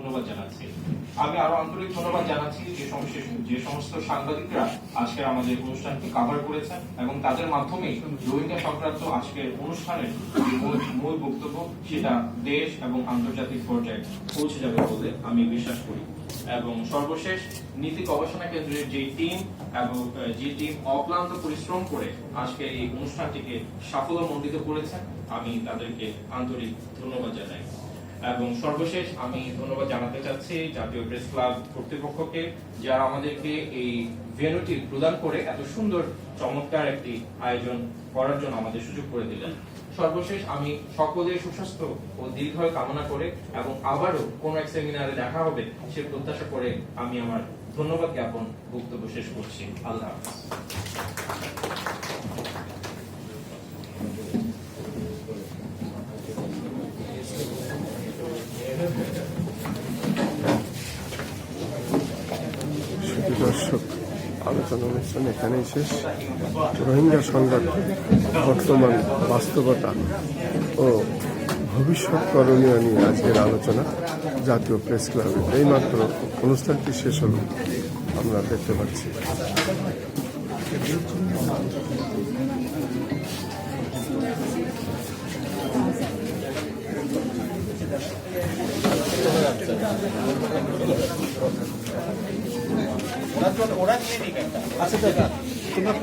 ধন্যবাদ জানাচ্ছি। আমি আরো আন্তরিক ধন্যবাদ জানাচ্ছি যে সমস্ত সাংবাদিকরা আজকে আমাদের অনুষ্ঠানকে কভার করেছেন এবং তাদের মাধ্যমে রোহিঙ্গা সংক্রান্ত আজকের অনুষ্ঠানের মূল বক্তব্য সেটা দেশ এবং আন্তর্জাতিক পর্যায়ে পৌঁছে যাবে বলে আমি বিশ্বাস করি। এবং সর্বশেষ নীতি গবেষণা কেন্দ্রের যে টিম অক্লান্ত পরিশ্রম করে আজকে এই অনুষ্ঠানটিকে সাফল্যমণ্ডিত করেছেন, আমি তাদেরকে আন্তরিক ধন্যবাদ জানাই। এবং সর্বশেষ আমি ধন্যবাদ জানাতে চাচ্ছি জাতীয় প্রেস ক্লাব কর্তৃপক্ষকে, যারা আমাদেরকে এই ভেন্যুটি প্রদান করে এত সুন্দর চমৎকার একটি আয়োজন করার জন্য আমাদের সুযোগ করে দিলেন। সর্বশেষ আমি সকলের সুস্বাস্থ্য ও দীর্ঘায়ু কামনা করে এবং আবারও কোন এক সেমিনারে দেখা হবে সে প্রত্যাশা করে আমি আমার ধন্যবাদ জ্ঞাপন বক্তব্য শেষ করছি। আল্লাহ হাফেজ। দর্শক, আলোচনা অনুষ্ঠান এখানেই শেষ। রোহিঙ্গা সংঘাত, বর্তমান বাস্তবতা ও ভবিষ্যৎ করণীয় নিয়ে আজকের আলোচনা জাতীয় প্রেস ক্লাবে। এইমাত্র অনুষ্ঠানটি শেষ হলো, আমরা দেখতে পাচ্ছি। ওরা নিয়ে নিক একটা। আচ্ছা, তোমরা